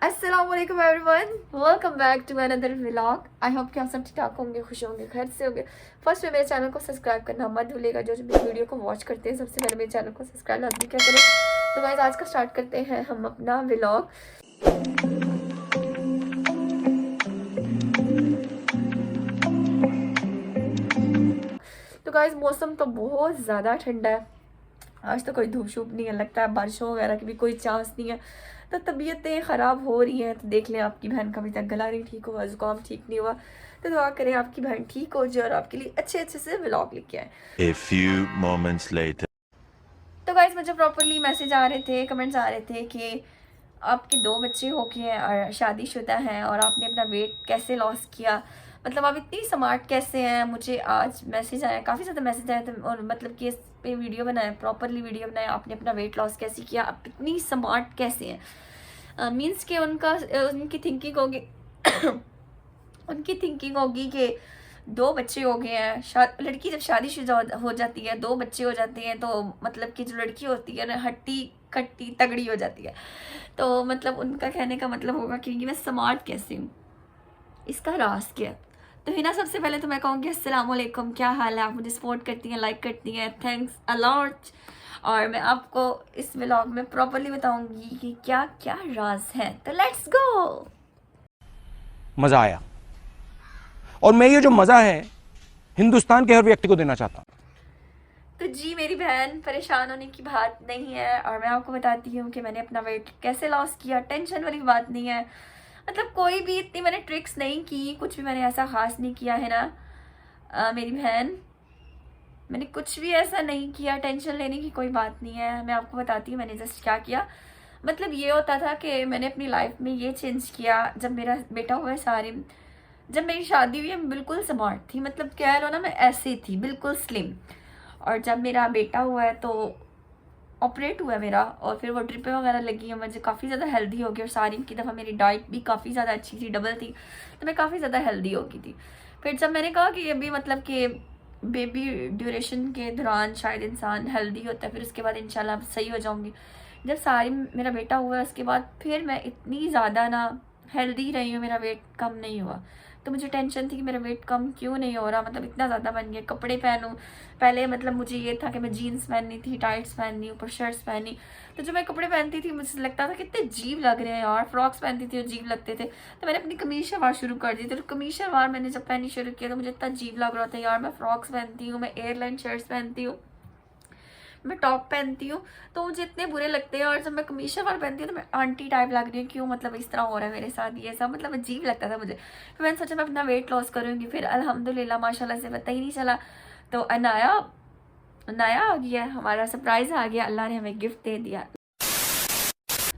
अस्सलाम वालेकुम everyone, welcome back to another vlog. I hope कि आप सब ठीक ठाक होंगे, खुश होंगे, खैर से होंगे। फर्स्ट में मेरे चैनल को सब्सक्राइब करना मत भूलिएगा। जो मेरी वीडियो को वॉच करते हैं सबसे पहले मेरे चैनल को सब्सक्राइब लाजमी क्या करें। तो गाइस आज का स्टार्ट करते हैं हम अपना व्लॉग। तो गाइस मौसम तो बहुत ज़्यादा ठंडा है, आज तो कोई धूप शूप नहीं है, लगता है बारिशों वगैरह की भी कोई चांस नहीं है। तो तबीयतें ख़राब हो रही हैं। तो देख लें आपकी बहन का अभी तक गला नहीं ठीक हुआ, ज़ुकाम ठीक नहीं हुआ। तो दुआ करें आपकी बहन ठीक हो जाए और आपके लिए अच्छे अच्छे से व्लॉग लेके आए। A few moments later. तो गाइस मुझे प्रॉपरली मैसेज आ रहे थे, कमेंट्स आ रहे थे कि आपके 2 बच्चे हो गए हैं और शादीशुदा हैं और आपने अपना वेट कैसे लॉस किया, मतलब आप इतनी स्मार्ट कैसे हैं। मुझे आज मैसेज आया, काफ़ी ज़्यादा मैसेज आया था और मतलब कि इस पे वीडियो बनाया, प्रॉपरली वीडियो बनाया, आपने अपना वेट लॉस कैसे किया, आप इतनी स्मार्ट कैसे हैं। मीन्स के उनकी थिंकिंग होगी उनकी थिंकिंग होगी कि 2 बच्चे हो गए हैं। लड़की जब शादीशुदा हो जाती है, 2 बच्चे हो जाते हैं, तो मतलब कि जो लड़की होती है ना हट्टी कट्टी तगड़ी हो जाती है। तो मतलब उनका कहने का मतलब होगा कि मैं स्मार्ट कैसे हूँ, इसका राज क्या है। तो हिना सबसे पहले तो मैं कहूँगी अस्सलाम वालेकुम, क्या हाल है। आप मुझे सपोर्ट करती हैं, लाइक करती हैं, थैंक्स अ लॉट। और मैं आपको इस व्लॉग में प्रॉपरली बताऊंगी कि क्या क्या राज है। तो लेट्स गो। मजा आया और मैं ये जो मजा है हिंदुस्तान के हर व्यक्ति को देना चाहता हूं। तो जी मेरी बहन, परेशान होने की बात नहीं है और मैं आपको बताती हूँ कि मैंने अपना वेट कैसे लॉस किया। टेंशन वाली बात नहीं है, मतलब कोई भी इतनी मैंने ट्रिक्स नहीं की, कुछ भी मैंने ऐसा खास नहीं किया है ना मेरी बहन, मैंने कुछ भी ऐसा नहीं किया। टेंशन लेने की कोई बात नहीं है। मैं आपको बताती हूँ मैंने जस्ट क्या किया। मतलब ये होता था कि मैंने अपनी लाइफ में ये चेंज किया। जब मेरा बेटा हुआ है सारिम, जब मेरी शादी हुई मैं बिल्कुल स्मार्ट थी, मतलब कह लो ना मैं ऐसे थी बिल्कुल स्लिम। और जब मेरा बेटा हुआ है तो ऑपरेट हुआ है मेरा और फिर वो ड्रिपें वगैरह लगी हैं, मुझे काफ़ी ज़्यादा हेल्दी हो गई। और सारिम की दफ़ा मेरी डाइट भी काफ़ी ज़्यादा अच्छी थी, डबल थी, तो मैं काफ़ी ज़्यादा हेल्दी हो गई थी। फिर जब मैंने कहा कि अभी मतलब कि बेबी ड्यूरेशन के दौरान शायद इंसान हेल्दी होता है, फिर उसके बाद इंशाल्लाह सही हो जाऊँगी। जब सारिम मेरा बेटा हुआ उसके बाद फिर मैं इतनी ज़्यादा ना हेल्दी रही हूँ, मेरा वेट कम नहीं हुआ। तो मुझे टेंशन थी कि मेरा वेट कम क्यों नहीं हो रहा, मतलब इतना ज़्यादा बन गया। कपड़े पहनूँ, पहले मतलब मुझे ये था कि मैं जीन्स पहननी थी, टाइट्स पहननी, ऊपर शर्ट्स पहनी। तो जब मैं कपड़े पहनती थी मुझे लगता था कितने अजीब लग रहे हैं यार। फ्रॉक्स पहनती थी अजीब लगते थे, तो मैंने अपनी कमीज शलवार शुरू कर दी थी। तो कमीज शलवार मैंने जब पहनी शुरू किया तो मुझे इतना अजीब लग रहा था यार, मैं फ्रॉक्स पहनती हूँ, मैं एयरलाइन शर्ट्स पहनती हूँ, मैं टॉप पहनती हूँ, तो मुझे इतने बुरे लगते हैं। और जब मैं कमीज शलवार पहनती हूँ तो मैं आंटी टाइप लग रही हूँ, क्यों मतलब इस तरह हो रहा है मेरे साथ, ये सब मतलब अजीब लगता था मुझे। फिर मैंने सोचा मैं अपना वेट लॉस करूँगी, फिर अल्हम्दुलिल्लाह माशाल्लाह से पता ही नहीं चला। तो अनाया नया आ गया, हमारा सरप्राइज़ आ गया, अल्लाह ने हमें गिफ्ट दे दिया।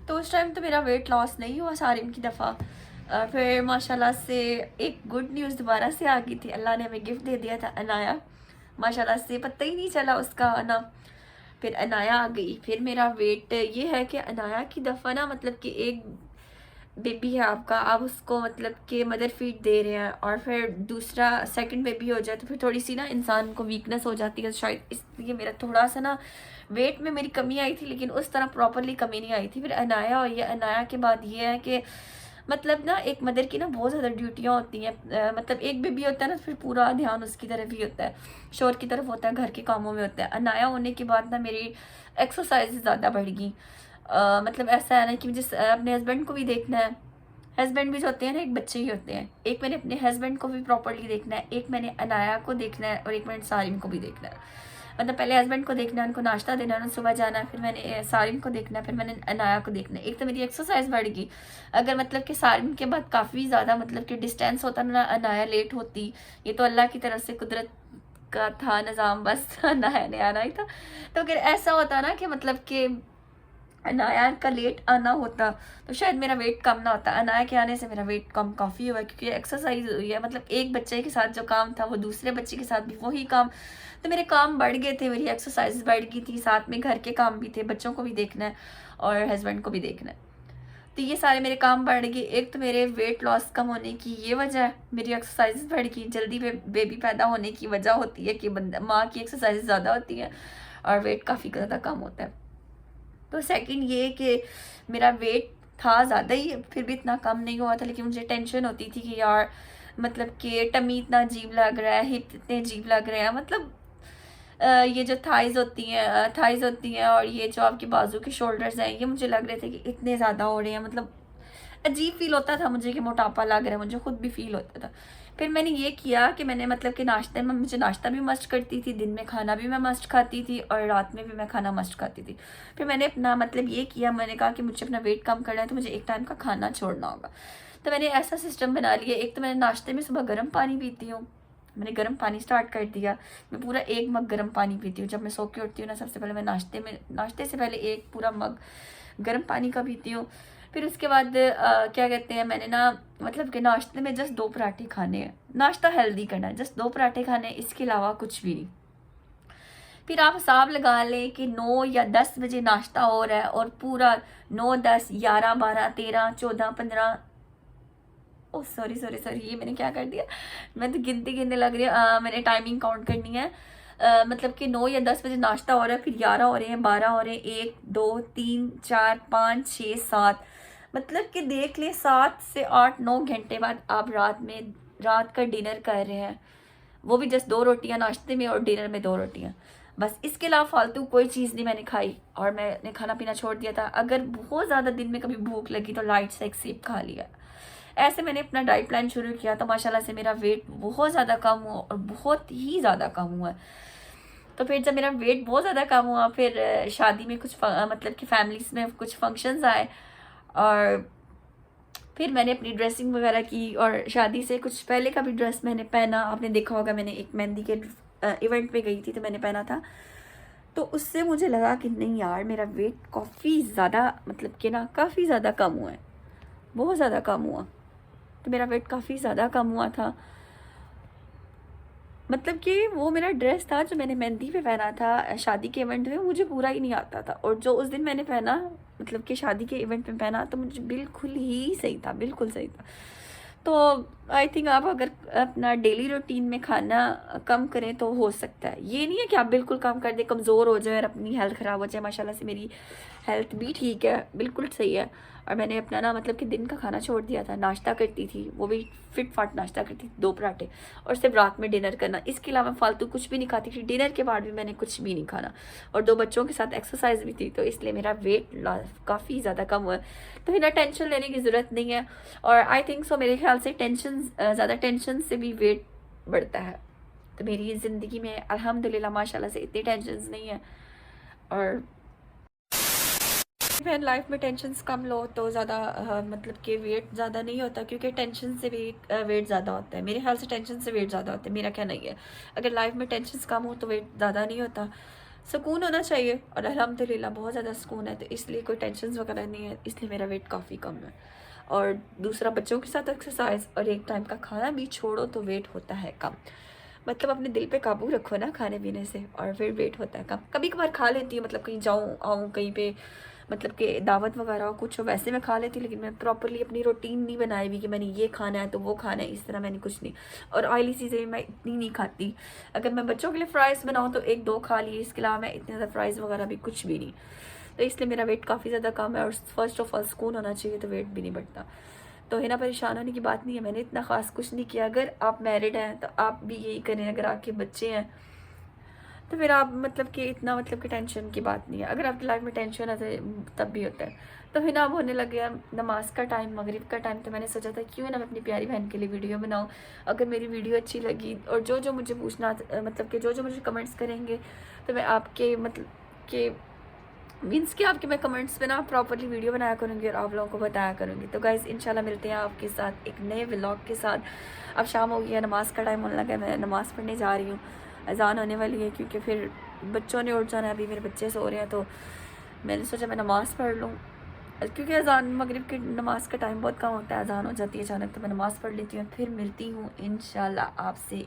तो उस टाइम तो मेरा वेट लॉस नहीं हुआ सारिम की दफ़ा। फिर माशाल्लाह से एक गुड न्यूज़ दोबारा से आ गई थी, अल्लाह ने हमें गिफ्ट दे दिया था अनाया, माशाल्लाह से पता ही नहीं चला उसका ना। फिर अनाया आ गई, फिर मेरा वेट ये है कि अनाया की दफ़ा ना मतलब कि एक बेबी है आपका, आप उसको मतलब कि मदर फीड दे रहे हैं और फिर दूसरा सेकंड बेबी हो जाए तो फिर थोड़ी सी ना इंसान को वीकनेस हो जाती है। शायद इसलिए मेरा थोड़ा सा ना वेट में मेरी कमी आई थी, लेकिन उस तरह प्रॉपरली कमी नहीं आई थी। फिर अनाया और ये अनाया के बाद ये है कि मतलब ना एक मदर की ना बहुत ज़्यादा ड्यूटियाँ होती हैं। मतलब एक बेबी होता है ना फिर पूरा ध्यान उसकी तरफ ही होता है, शोर की तरफ होता है, घर के कामों में होता है। अनाया होने के बाद ना मेरी एक्सरसाइज ज़्यादा बढ़ गई। मतलब ऐसा है ना कि मुझे अपने हस्बैंड को भी देखना है। हस्बैंड भी जो होते हैं ना एक बच्चे ही होते हैं, एक मैंने अपने हस्बैंड को भी प्रॉपरली देखना है, एक मैंने अनाया को देखना है और एक मैंने सारिम को भी देखना है। मतलब पहले हस्बैंड को देखना है, उनको नाश्ता देना है, उन्हें सुबह जाना है, फिर मैंने सारिम को देखना है, फिर मैंने अनाया को देखना है। एक तो मेरी एक्सरसाइज बढ़ गई। अगर मतलब कि सारिम के बाद काफ़ी ज़्यादा मतलब कि डिस्टेंस होता ना, अनाया लेट होती, ये तो अल्लाह की तरफ से कुदरत का था निज़ाम, बस अनाया ने आना ही था। तो अगर ऐसा होता ना कि मतलब कि अनाया का लेट आना होता तो शायद मेरा वेट कम ना होता। अनाया के आने से मेरा वेट कम काफ़ी हुआ, क्योंकि एक्सरसाइज हुई है। मतलब एक बच्चे के साथ जो काम था वो दूसरे बच्चे के साथ भी वही काम, तो मेरे काम बढ़ गए थे, मेरी एक्सरसाइज बढ़ गई थी, साथ में घर के काम भी थे, बच्चों को भी देखना है और हस्बैंड को भी देखना है। तो ये सारे मेरे काम बढ़ गए। एक तो मेरे वेट लॉस कम होने की ये वजह है, मेरी एक्सरसाइज बढ़ गई। जल्दी बेबी पैदा होने की वजह होती है कि बंदा माँ की एक्सरसाइज ज़्यादा होती है और वेट काफ़ी ज़्यादा कम होता है। तो सेकंड ये कि मेरा वेट था ज़्यादा ही, फिर भी इतना कम नहीं हुआ था, लेकिन मुझे टेंशन होती थी कि यार मतलब कि टमी इतना अजीब लग रहा है, हिप इतने अजीब लग रहे हैं, मतलब ये जो थाइज़ होती हैं और ये जो आपके बाजू के शोल्डर्स हैं, ये मुझे लग रहे थे कि इतने ज़्यादा हो रहे हैं, मतलब अजीब फील होता था मुझे कि मोटापा लग रहा है, मुझे खुद भी फील होता था। फिर मैंने ये किया कि मैंने मतलब कि नाश्ते में, मुझे नाश्ता भी मस्ट करती थी, दिन में खाना भी मैं मस्ट खाती थी और रात में भी मैं खाना मस्ट खाती थी। फिर मैंने अपना मतलब ये किया, मैंने कहा कि मुझे अपना वेट कम करना है तो मुझे एक टाइम का खाना छोड़ना होगा। तो मैंने ऐसा सिस्टम बना लिया, एक तो मैंने नाश्ते में सुबह गर्म पानी पीती हूँ, मैंने गर्म पानी स्टार्ट कर दिया। मैं पूरा 1 मग गर्म पानी पीती हूँ जब मैं सो के उठती हूँ ना, सबसे पहले मैं नाश्ते से पहले 1 पूरा मग गर्म पानी का पीती हूँ। फिर उसके बाद क्या कहते हैं, मैंने ना मतलब कि नाश्ते में जस्ट 2 पराठे खाने हैं, नाश्ता हेल्दी करना है, जस्ट 2 पराठे खाने हैं, इसके अलावा कुछ भी नहीं। फिर आप हिसाब लगा लें कि 9 या 10 बजे नाश्ता हो रहा है और पूरा 9, 10, 11, 12, 13, 14, 15, ओह सॉरी सॉरी सॉरी, ये मैंने क्या कर दिया, मैं तो गिनती गिनने लग रही है, मैंने टाइमिंग काउंट करनी है। मतलब कि 9 या 10 बजे नाश्ता हो रहा है, फिर 11 हो रहे हैं, 12 हो रहे हैं, 1, 2, 3, 4, 5, 6, 7, मतलब कि देख लें 7 से 8, 9 घंटे बाद आप रात का डिनर कर रहे हैं, वो भी जस्ट 2 रोटियां नाश्ते में और डिनर में 2 रोटियां, बस। इसके अलावा फालतू कोई चीज़ नहीं मैंने खाई और मैंने खाना पीना छोड़ दिया था। अगर बहुत ज़्यादा दिन में कभी भूख लगी तो लाइट से एक सेब खा लिया। ऐसे मैंने अपना डाइट प्लान शुरू किया तो माशाल्लाह से मेरा वेट बहुत ज़्यादा कम हुआ और बहुत ही ज़्यादा कम हुआ। तो फिर जब मेरा वेट बहुत ज़्यादा कम हुआ, फिर शादी में कुछ मतलब कि फैमिलीज़ में कुछ फंक्शंस आए और फिर मैंने अपनी ड्रेसिंग वगैरह की और शादी से कुछ पहले का भी ड्रेस मैंने पहना। आपने देखा होगा मैंने एक मेहंदी के इवेंट पे गई थी तो मैंने पहना था, तो उससे मुझे लगा कि नहीं यार मेरा वेट काफ़ी ज़्यादा मतलब कि ना काफ़ी ज़्यादा कम हुआ है, बहुत ज़्यादा कम हुआ। तो मेरा वेट काफ़ी ज़्यादा कम हुआ था, मतलब कि वो मेरा ड्रेस था जो मैंने मेहंदी पे पहना था शादी के इवेंट में, मुझे पूरा ही नहीं आता था, और जो उस दिन मैंने पहना मतलब कि शादी के इवेंट में पहना तो मुझे बिल्कुल ही सही था, बिल्कुल सही था। तो आई थिंक आप अगर अपना डेली रूटीन में खाना कम करें तो हो सकता है, ये नहीं है कि आप बिल्कुल कम कर दें, कमज़ोर हो जाए और अपनी हेल्थ ख़राब हो जाए। माशाल्लाह से मेरी हेल्थ भी ठीक है, बिल्कुल सही है। और मैंने अपना ना मतलब कि दिन का खाना छोड़ दिया था, नाश्ता करती थी, वो भी फिट फाट नाश्ता करती थी, 2 पराठे, और सिर्फ रात में डिनर करना। इसके अलावा फालतू कुछ भी नहीं खाती थी, डिनर के बाद भी मैंने कुछ भी नहीं खाना, और 2 बच्चों के साथ एक्सरसाइज भी थी, तो इसलिए मेरा वेट काफ़ी ज़्यादा कम हुआ। तो इतना टेंशन लेने की ज़रूरत नहीं है, और आई थिंक सो मेरे ख्याल से ज़्यादा टेंशन से भी वेट बढ़ता है। तो मेरी ज़िंदगी में अल्हम्दुलिल्लाह माशाल्लाह से इतनी टेंशन नहीं है। और वैन लाइफ में टेंशन्स कम लो तो ज़्यादा मतलब कि वेट ज़्यादा नहीं होता, क्योंकि टेंशन से भी वेट ज़्यादा होता है। मेरे ख्याल से टेंशन से वेट ज़्यादा होता है, मेरा क्या नहीं है। अगर लाइफ में टेंशन्स कम हो तो वेट ज़्यादा नहीं होता, सुकून होना चाहिए, और अल्हम्दुलिल्लाह बहुत ज़्यादा सुकून है, तो इसलिए कोई टेंशन वगैरह नहीं है, इसलिए मेरा वेट काफ़ी कम है। और दूसरा, बच्चों के साथ एक्सरसाइज और एक टाइम का खाना भी छोड़ो तो वेट होता है कम। मतलब अपने दिल पे काबू रखो ना खाने पीने से, और फिर वेट होता है कम। कभी कभार खा लेती हूँ, मतलब कहीं जाऊँ आऊँ कहीं पे, मतलब कि दावत वगैरह हो कुछ हो, वैसे मैं खा लेती, लेकिन मैं प्रॉपरली अपनी रूटीन नहीं बनाई हुई कि मैंने ये खाना है तो वो खाना है, इस तरह मैंने कुछ नहीं। और ऑयली चीज़ें मैं इतनी नहीं खाती, अगर मैं बच्चों के लिए फ्राइज़ बनाऊँ तो 1-2 खा लिए, इसके अलावा मैं इतने ज़्यादा फ्राइज़ वगैरह भी कुछ भी नहीं। तो इसलिए मेरा वेट काफ़ी ज़्यादा कम है, और फर्स्ट ऑफ ऑल सुकून होना चाहिए तो वेट भी नहीं बढ़ता। तो है ना, परेशान होने की बात नहीं है, मैंने इतना ख़ास कुछ नहीं किया। अगर आप मैरिड हैं तो आप भी यही करें, अगर आपके बच्चे हैं तो फिर आप मतलब कि इतना मतलब कि टेंशन की बात नहीं है। अगर आपकी लाइफ में टेंशन है तो तब भी होता है। तो फिर ना अब होने लग गया नमाज का टाइम, मगरिब का टाइम, तो मैंने सोचा था क्यों ना मैं अपनी प्यारी बहन के लिए वीडियो बनाऊँ। अगर मेरी वीडियो अच्छी लगी और जो जो मुझे पूछना मतलब कि जो जो मुझे कमेंट्स करेंगे तो मैं आपके मतलब कि मीन्स कि आपके मैं कमेंट्स पे ना प्रॉपरली वीडियो बनाया करूँगी और आप लोगों को बताया करूँगी। तो गाइज़ इंशाल्लाह मिलते हैं आपके साथ एक नए व्लॉग के साथ। अब शाम हो गई है, नमाज़ का टाइम होने लगा है, मैं नमाज़ पढ़ने जा रही हूँ, अजान होने वाली है, क्योंकि फिर बच्चों ने उठ जाना है। अभी मेरे बच्चे सो रहे हैं तो मैंने सोचा मैं नमाज़ पढ़ लूँ, क्योंकि अजान मगरिब की नमाज़ का टाइम बहुत कम होता है, अजान हो जाती है अचानक, तो मैं नमाज़ पढ़ लेती हूँ। फिर मिलती हूँ इंशाल्लाह आपसे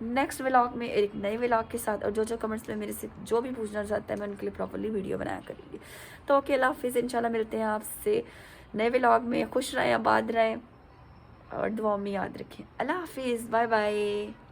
नेक्स्ट व्लॉग में एक नए व्लॉग के साथ, और जो जो कमेंट्स में मेरे से जो भी पूछना चाहता है मैं उनके लिए प्रॉपरली वीडियो बनाया करूँगी। तो ओके, अल्लाह हाफिज़, इंशाल्लाह मिलते हैं आपसे नए व्लॉग में। खुश रहें, आबाद रहें और दुआ में याद रखें। अल्लाह हाफिज़, बाय बाय।